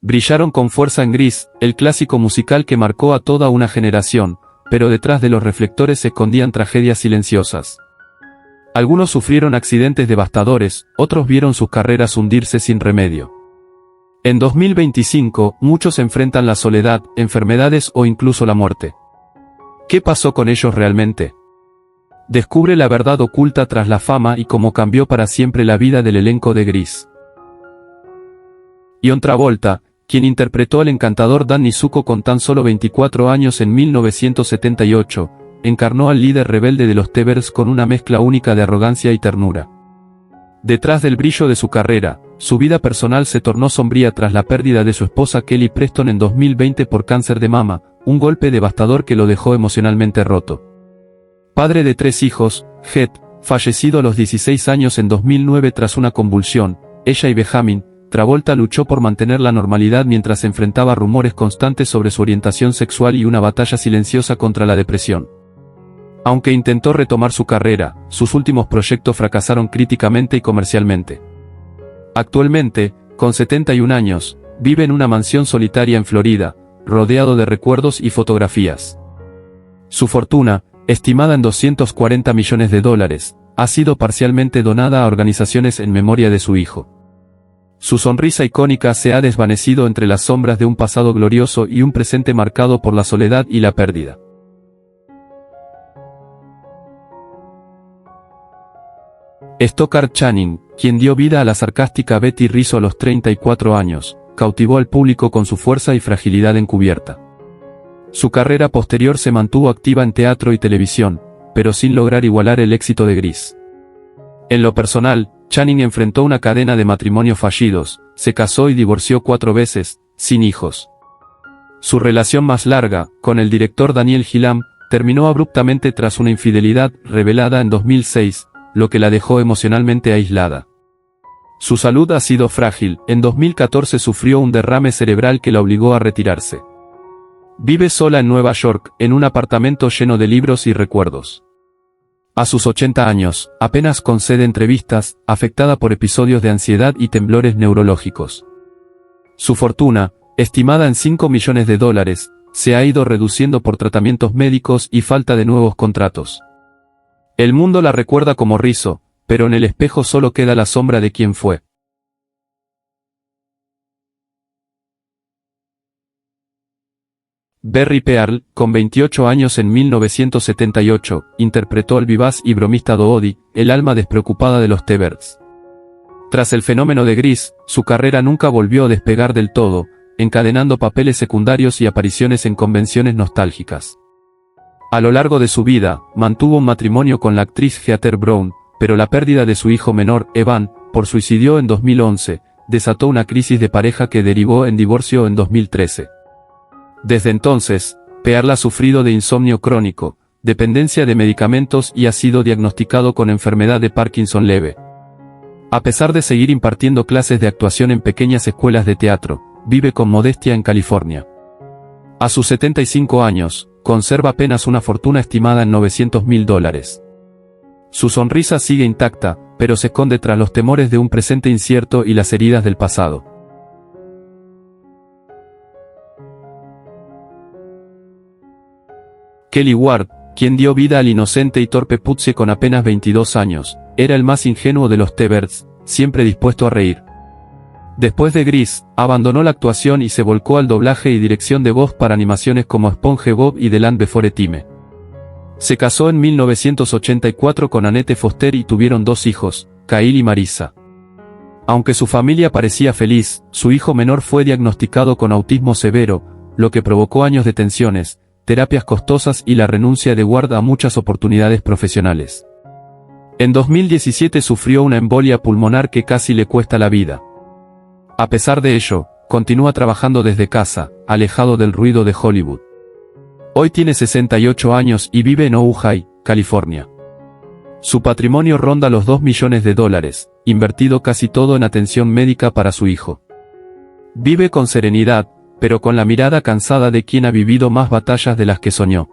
Brillaron con fuerza en Grease, el clásico musical que marcó a toda una generación, pero detrás de los reflectores se escondían tragedias silenciosas. Algunos sufrieron accidentes devastadores, otros vieron sus carreras hundirse sin remedio. En 2025, muchos enfrentan la soledad, enfermedades o incluso la muerte. ¿Qué pasó con ellos realmente? Descubre la verdad oculta tras la fama y cómo cambió para siempre la vida del elenco de Grease. John Travolta, quien interpretó al encantador Danny Zuko con tan solo 24 años en 1978, encarnó al líder rebelde de los T-Birds con una mezcla única de arrogancia y ternura. Detrás del brillo de su carrera, su vida personal se tornó sombría tras la pérdida de su esposa Kelly Preston en 2020 por cáncer de mama, un golpe devastador que lo dejó emocionalmente roto. Padre de 3 hijos, Heath, fallecido a los 16 años en 2009 tras una convulsión, ella y Benjamin, Travolta luchó por mantener la normalidad mientras enfrentaba rumores constantes sobre su orientación sexual y una batalla silenciosa contra la depresión. Aunque intentó retomar su carrera, sus últimos proyectos fracasaron críticamente y comercialmente. Actualmente, con 71 años, vive en una mansión solitaria en Florida, rodeado de recuerdos y fotografías. Su fortuna, estimada en $240 millones, ha sido parcialmente donada a organizaciones en memoria de su hijo. Su sonrisa icónica se ha desvanecido entre las sombras de un pasado glorioso y un presente marcado por la soledad y la pérdida. Stockard Channing, quien dio vida a la sarcástica Betty Rizzo a los 34 años, cautivó al público con su fuerza y fragilidad encubierta. Su carrera posterior se mantuvo activa en teatro y televisión, pero sin lograr igualar el éxito de Grease. En lo personal, Channing enfrentó una cadena de matrimonios fallidos, se casó y divorció 4 veces, sin hijos. Su relación más larga, con el director Daniel Gillam, terminó abruptamente tras una infidelidad revelada en 2006, lo que la dejó emocionalmente aislada. Su salud ha sido frágil, en 2014 sufrió un derrame cerebral que la obligó a retirarse. Vive sola en Nueva York, en un apartamento lleno de libros y recuerdos. A sus 80 años, apenas concede entrevistas, afectada por episodios de ansiedad y temblores neurológicos. Su fortuna, estimada en $5 millones, se ha ido reduciendo por tratamientos médicos y falta de nuevos contratos. El mundo la recuerda como Rizzo, pero en el espejo solo queda la sombra de quien fue. Berry Pearl, con 28 años en 1978, interpretó al vivaz y bromista Doody, el alma despreocupada de los T-Birds. Tras el fenómeno de Grease, su carrera nunca volvió a despegar del todo, encadenando papeles secundarios y apariciones en convenciones nostálgicas. A lo largo de su vida, mantuvo un matrimonio con la actriz Heather Brown, pero la pérdida de su hijo menor, Evan, por suicidio en 2011, desató una crisis de pareja que derivó en divorcio en 2013. Desde entonces, Pearl ha sufrido de insomnio crónico, dependencia de medicamentos y ha sido diagnosticado con enfermedad de Parkinson leve. A pesar de seguir impartiendo clases de actuación en pequeñas escuelas de teatro, vive con modestia en California. A sus 75 años, conserva apenas una fortuna estimada en $900.000. Su sonrisa sigue intacta, pero se esconde tras los temores de un presente incierto y las heridas del pasado. Kelly Ward, quien dio vida al inocente y torpe Pudsey con apenas 22 años, era el más ingenuo de los T-Birds, siempre dispuesto a reír. Después de Grease, abandonó la actuación y se volcó al doblaje y dirección de voz para animaciones como SpongeBob y The Land Before Time. Se casó en 1984 con Annette Foster y tuvieron 2 hijos, Kyle y Marissa. Aunque su familia parecía feliz, su hijo menor fue diagnosticado con autismo severo, lo que provocó años de tensiones, terapias costosas y la renuncia de Ward a muchas oportunidades profesionales. En 2017 sufrió una embolia pulmonar que casi le cuesta la vida. A pesar de ello, continúa trabajando desde casa, alejado del ruido de Hollywood. Hoy tiene 68 años y vive en Ojai, California. Su patrimonio ronda los $2 millones, invertido casi todo en atención médica para su hijo. Vive con serenidad, pero con la mirada cansada de quien ha vivido más batallas de las que soñó.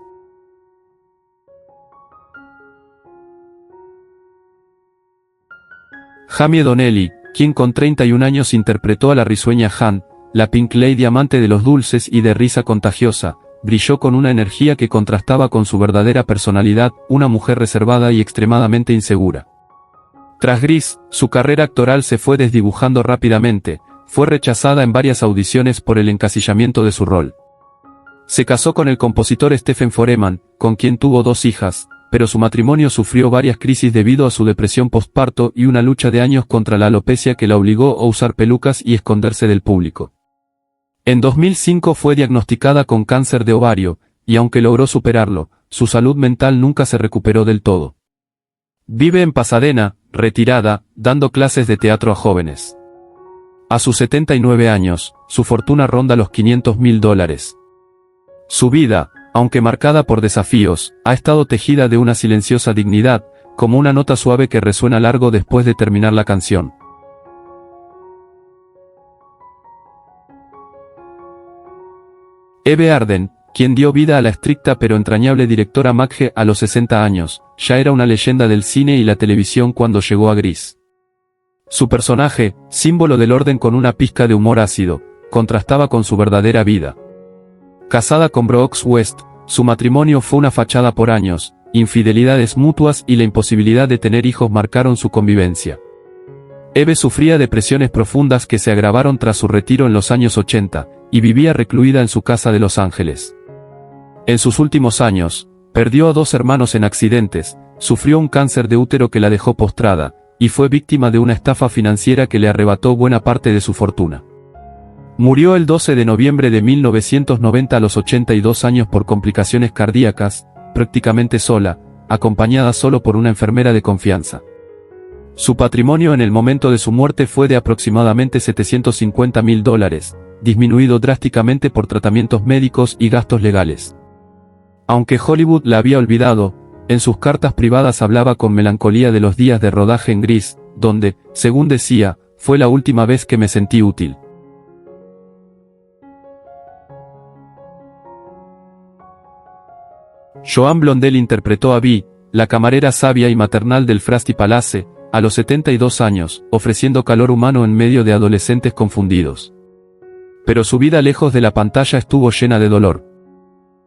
Jamie Donnelly, quien con 31 años interpretó a la risueña Han, la Pink Lady amante de los dulces y de risa contagiosa, brilló con una energía que contrastaba con su verdadera personalidad, una mujer reservada y extremadamente insegura. Tras Grease, su carrera actoral se fue desdibujando rápidamente, fue rechazada en varias audiciones por el encasillamiento de su rol. Se casó con el compositor Stephen Foreman, con quien tuvo 2 hijas, pero su matrimonio sufrió varias crisis debido a su depresión postparto y una lucha de años contra la alopecia que la obligó a usar pelucas y esconderse del público. En 2005 fue diagnosticada con cáncer de ovario, y aunque logró superarlo, su salud mental nunca se recuperó del todo. Vive en Pasadena, retirada, dando clases de teatro a jóvenes. A sus 79 años, su fortuna ronda los $500.000. Su vida, aunque marcada por desafíos, ha estado tejida de una silenciosa dignidad, como una nota suave que resuena largo después de terminar la canción. Eve Arden, quien dio vida a la estricta pero entrañable directora Maggie a los 60 años, ya era una leyenda del cine y la televisión cuando llegó a Grease. Su personaje, símbolo del orden con una pizca de humor ácido, contrastaba con su verdadera vida. Casada con Brooks West, su matrimonio fue una fachada por años, infidelidades mutuas y la imposibilidad de tener hijos marcaron su convivencia. Eve sufría depresiones profundas que se agravaron tras su retiro en los años 80, y vivía recluida en su casa de Los Ángeles. En sus últimos años, perdió a 2 hermanos en accidentes, sufrió un cáncer de útero que la dejó postrada, y fue víctima de una estafa financiera que le arrebató buena parte de su fortuna. Murió el 12 de noviembre de 1990 a los 82 años por complicaciones cardíacas, prácticamente sola, acompañada solo por una enfermera de confianza. Su patrimonio en el momento de su muerte fue de aproximadamente $750.000, disminuido drásticamente por tratamientos médicos y gastos legales. Aunque Hollywood la había olvidado, en sus cartas privadas hablaba con melancolía de los días de rodaje en Grease, donde, según decía, fue la última vez que me sentí útil. Joan Blondell interpretó a Vi, la camarera sabia y maternal del Frosty Palace, a los 72 años, ofreciendo calor humano en medio de adolescentes confundidos. Pero su vida lejos de la pantalla estuvo llena de dolor.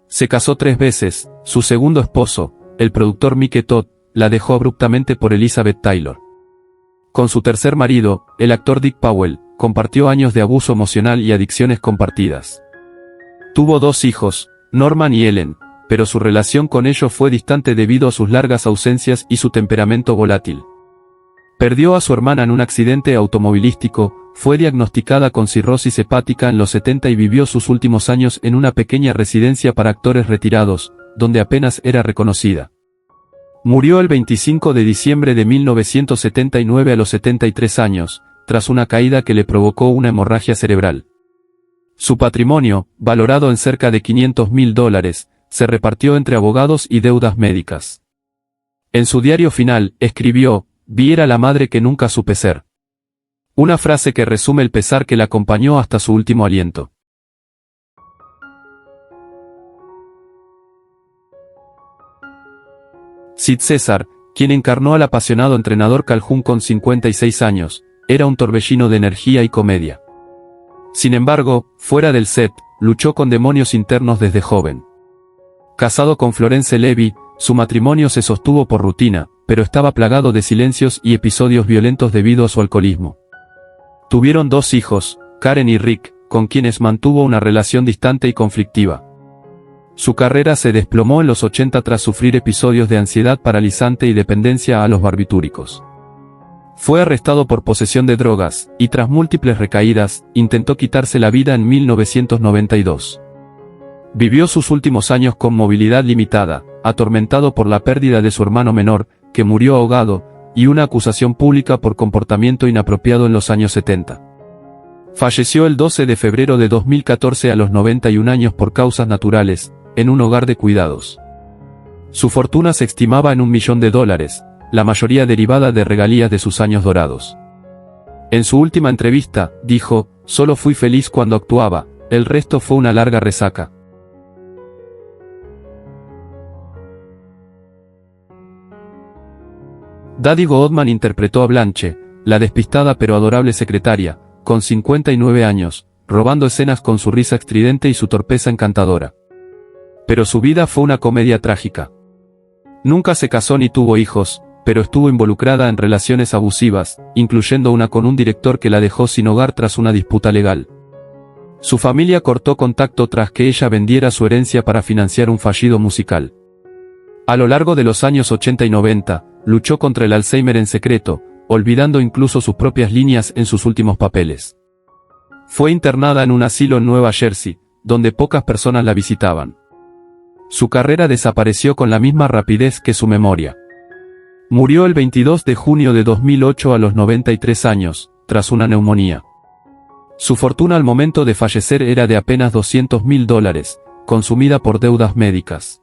Se casó 3 veces, su segundo esposo, el productor Mike Todd, la dejó abruptamente por Elizabeth Taylor. Con su tercer marido, el actor Dick Powell, compartió años de abuso emocional y adicciones compartidas. Tuvo 2 hijos, Norman y Ellen, pero su relación con ellos fue distante debido a sus largas ausencias y su temperamento volátil. Perdió a su hermana en un accidente automovilístico, fue diagnosticada con cirrosis hepática en los 70 y vivió sus últimos años en una pequeña residencia para actores retirados, donde apenas era reconocida. Murió el 25 de diciembre de 1979 a los 73 años, tras una caída que le provocó una hemorragia cerebral. Su patrimonio, valorado en cerca de $500.000, se repartió entre abogados y deudas médicas. En su diario final, escribió: «Vi era la madre que nunca supe ser». Una frase que resume el pesar que la acompañó hasta su último aliento. Sid Caesar, quien encarnó al apasionado entrenador Calhoun con 56 años, era un torbellino de energía y comedia. Sin embargo, fuera del set, luchó con demonios internos desde joven. Casado con Florence Levy, su matrimonio se sostuvo por rutina, pero estaba plagado de silencios y episodios violentos debido a su alcoholismo. Tuvieron 2 hijos, Karen y Rick, con quienes mantuvo una relación distante y conflictiva. Su carrera se desplomó en los 80 tras sufrir episodios de ansiedad paralizante y dependencia a los barbitúricos. Fue arrestado por posesión de drogas, y tras múltiples recaídas, intentó quitarse la vida en 1992. Vivió sus últimos años con movilidad limitada, atormentado por la pérdida de su hermano menor, que murió ahogado, y una acusación pública por comportamiento inapropiado en los años 70. Falleció el 12 de febrero de 2014 a los 91 años por causas naturales, en un hogar de cuidados. Su fortuna se estimaba en $1 millón, la mayoría derivada de regalías de sus años dorados. En su última entrevista, dijo: «Solo fui feliz cuando actuaba, el resto fue una larga resaca». Daddy Goodman interpretó a Blanche, la despistada pero adorable secretaria, con 59 años, robando escenas con su risa estridente y su torpeza encantadora. Pero su vida fue una comedia trágica. Nunca se casó ni tuvo hijos, pero estuvo involucrada en relaciones abusivas, incluyendo una con un director que la dejó sin hogar tras una disputa legal. Su familia cortó contacto tras que ella vendiera su herencia para financiar un fallido musical. A lo largo de los años 80 y 90, luchó contra el Alzheimer en secreto, olvidando incluso sus propias líneas en sus últimos papeles. Fue internada en un asilo en Nueva Jersey, donde pocas personas la visitaban. Su carrera desapareció con la misma rapidez que su memoria. Murió el 22 de junio de 2008 a los 93 años, tras una neumonía. Su fortuna al momento de fallecer era de apenas $200.000, consumida por deudas médicas.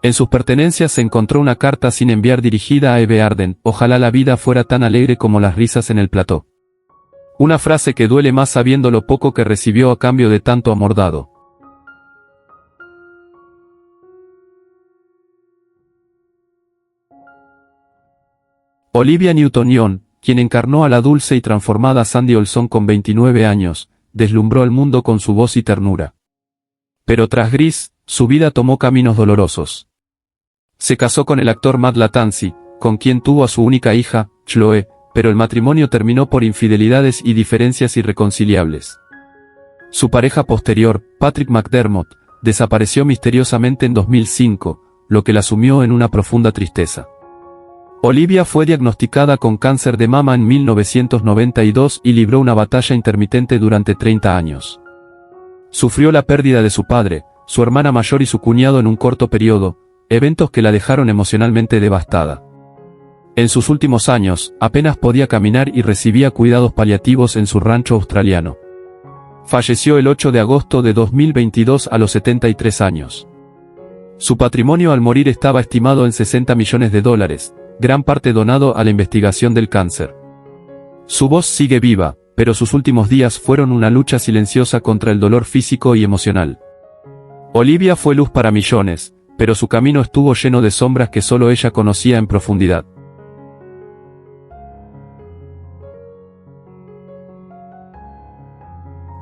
En sus pertenencias se encontró una carta sin enviar dirigida a Eve Arden: ojalá la vida fuera tan alegre como las risas en el plató. Una frase que duele más sabiendo lo poco que recibió a cambio de tanto amor dado. Olivia Newton-John, quien encarnó a la dulce y transformada Sandy Olson con 29 años, deslumbró al mundo con su voz y ternura. Pero tras Grease, su vida tomó caminos dolorosos. Se casó con el actor Matt Lattanzi, con quien tuvo a su única hija, Chloe, pero el matrimonio terminó por infidelidades y diferencias irreconciliables. Su pareja posterior, Patrick McDermott, desapareció misteriosamente en 2005, lo que la sumió en una profunda tristeza. Olivia fue diagnosticada con cáncer de mama en 1992 y libró una batalla intermitente durante 30 años. Sufrió la pérdida de su padre, su hermana mayor y su cuñado en un corto periodo, eventos que la dejaron emocionalmente devastada. En sus últimos años, apenas podía caminar y recibía cuidados paliativos en su rancho australiano. Falleció el 8 de agosto de 2022 a los 73 años. Su patrimonio al morir estaba estimado en $60 millones, gran parte donado a la investigación del cáncer. Su voz sigue viva, pero sus últimos días fueron una lucha silenciosa contra el dolor físico y emocional. Olivia fue luz para millones, pero su camino estuvo lleno de sombras que solo ella conocía en profundidad.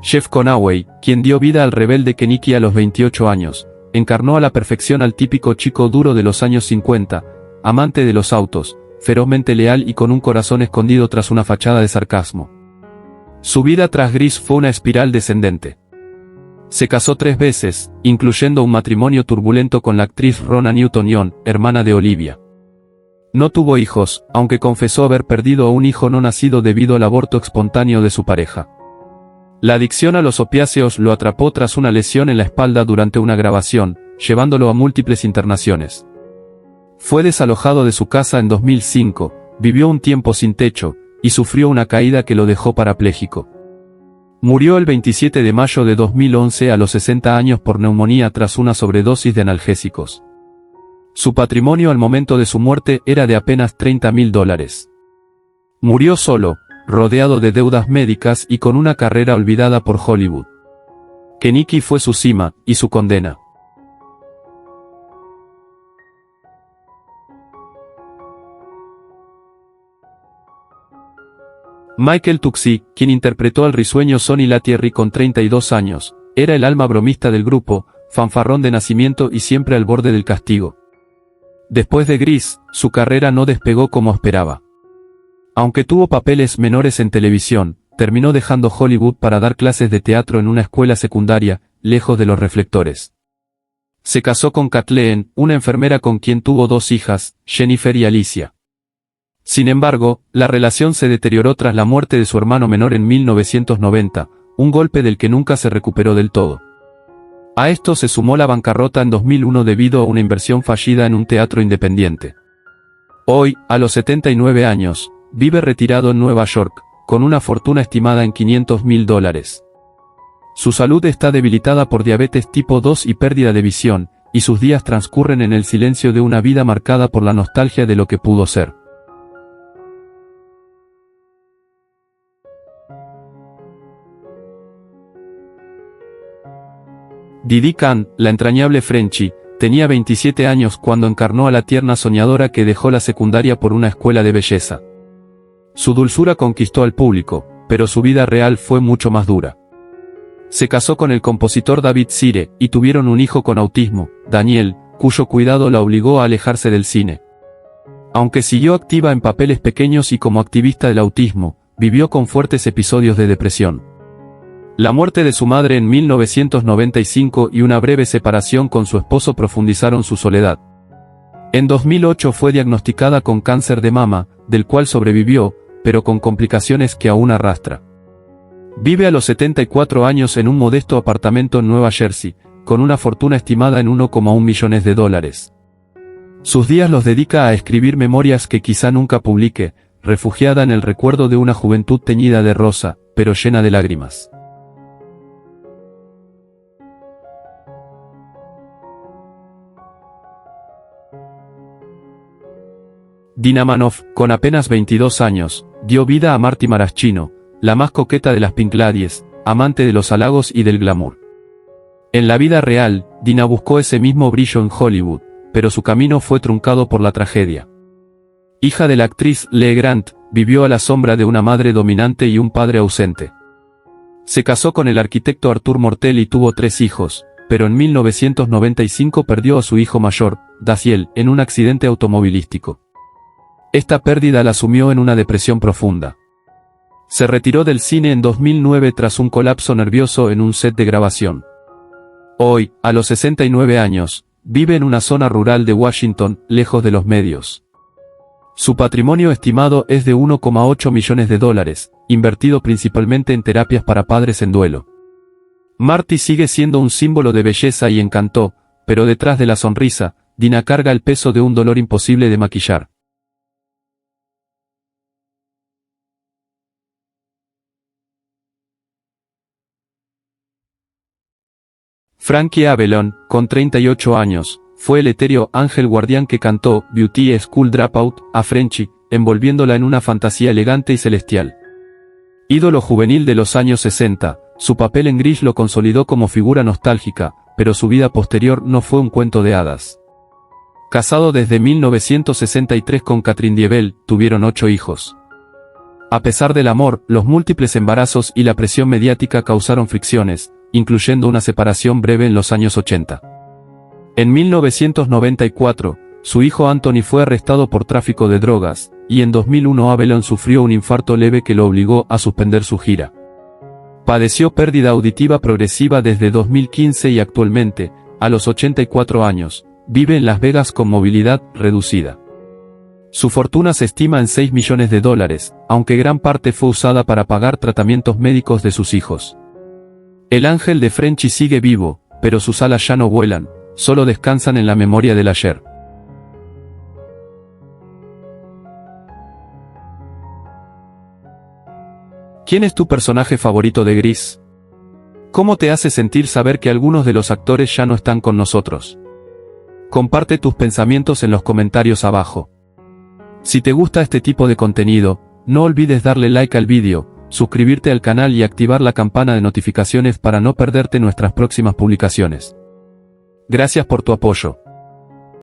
Jeff Conaway, quien dio vida al rebelde Kenickie a los 28 años, encarnó a la perfección al típico chico duro de los años 50, amante de los autos, ferozmente leal y con un corazón escondido tras una fachada de sarcasmo. Su vida tras Grease fue una espiral descendente. Se casó 3 veces, incluyendo un matrimonio turbulento con la actriz Rona Newton-John, hermana de Olivia. No tuvo hijos, aunque confesó haber perdido a un hijo no nacido debido al aborto espontáneo de su pareja. La adicción a los opiáceos lo atrapó tras una lesión en la espalda durante una grabación, llevándolo a múltiples internaciones. Fue desalojado de su casa en 2005, vivió un tiempo sin techo, y sufrió una caída que lo dejó parapléjico. Murió el 27 de mayo de 2011 a los 60 años por neumonía tras una sobredosis de analgésicos. Su patrimonio al momento de su muerte era de apenas $30.000. Murió solo, rodeado de deudas médicas y con una carrera olvidada por Hollywood. Kenickie fue su cima, y su condena. Michael Tuxi, quien interpretó al risueño Sonny Lettieri con 32 años, era el alma bromista del grupo, fanfarrón de nacimiento y siempre al borde del castigo. Después de Grease, su carrera no despegó como esperaba. Aunque tuvo papeles menores en televisión, terminó dejando Hollywood para dar clases de teatro en una escuela secundaria, lejos de los reflectores. Se casó con Kathleen, una enfermera con quien tuvo 2 hijas, Jennifer y Alicia. Sin embargo, la relación se deterioró tras la muerte de su hermano menor en 1990, un golpe del que nunca se recuperó del todo. A esto se sumó la bancarrota en 2001 debido a una inversión fallida en un teatro independiente. Hoy, a los 79 años, vive retirado en Nueva York, con una fortuna estimada en $500.000. Su salud está debilitada por diabetes tipo 2 y pérdida de visión, y sus días transcurren en el silencio de una vida marcada por la nostalgia de lo que pudo ser. Didi Khan, la entrañable Frenchie, tenía 27 años cuando encarnó a la tierna soñadora que dejó la secundaria por una escuela de belleza. Su dulzura conquistó al público, pero su vida real fue mucho más dura. Se casó con el compositor David Sire, y tuvieron un hijo con autismo, Daniel, cuyo cuidado la obligó a alejarse del cine. Aunque siguió activa en papeles pequeños y como activista del autismo, vivió con fuertes episodios de depresión. La muerte de su madre en 1995 y una breve separación con su esposo profundizaron su soledad. En 2008 fue diagnosticada con cáncer de mama, del cual sobrevivió, pero con complicaciones que aún arrastra. Vive a los 74 años en un modesto apartamento en Nueva Jersey, con una fortuna estimada en $1,1 millones. Sus días los dedica a escribir memorias que quizá nunca publique, refugiada en el recuerdo de una juventud teñida de rosa, pero llena de lágrimas. Dina Manoff, con apenas 22 años, dio vida a Marty Maraschino, la más coqueta de las Pink Ladies, amante de los halagos y del glamour. En la vida real, Dina buscó ese mismo brillo en Hollywood, pero su camino fue truncado por la tragedia. Hija de la actriz Lee Grant, vivió a la sombra de una madre dominante y un padre ausente. Se casó con el arquitecto Arthur Mortel y tuvo 3 hijos, pero en 1995 perdió a su hijo mayor, Daciel, en un accidente automovilístico. Esta pérdida la sumió en una depresión profunda. Se retiró del cine en 2009 tras un colapso nervioso en un set de grabación. Hoy, a los 69 años, vive en una zona rural de Washington, lejos de los medios. Su patrimonio estimado es de $1,8 millones, invertido principalmente en terapias para padres en duelo. Marty sigue siendo un símbolo de belleza y encanto, pero detrás de la sonrisa, Dina carga el peso de un dolor imposible de maquillar. Frankie Avalon, con 38 años, fue el etéreo ángel guardián que cantó Beauty School Dropout a Frenchie, envolviéndola en una fantasía elegante y celestial. Ídolo juvenil de los años 60, su papel en Grease lo consolidó como figura nostálgica, pero su vida posterior no fue un cuento de hadas. Casado desde 1963 con Catherine Diebel, tuvieron 8 hijos. A pesar del amor, los múltiples embarazos y la presión mediática causaron fricciones, incluyendo una separación breve en los años 80. En 1994, su hijo Anthony fue arrestado por tráfico de drogas, y en 2001 Avalon sufrió un infarto leve que lo obligó a suspender su gira. Padeció pérdida auditiva progresiva desde 2015 y actualmente, a los 84 años, vive en Las Vegas con movilidad reducida. Su fortuna se estima en $6 millones, aunque gran parte fue usada para pagar tratamientos médicos de sus hijos. El ángel de Frenchie sigue vivo, pero sus alas ya no vuelan, solo descansan en la memoria del ayer. ¿Quién es tu personaje favorito de Grease? ¿Cómo te hace sentir saber que algunos de los actores ya no están con nosotros? Comparte tus pensamientos en los comentarios abajo. Si te gusta este tipo de contenido, no olvides darle like al vídeo, suscribirte al canal y activar la campana de notificaciones para no perderte nuestras próximas publicaciones. Gracias por tu apoyo.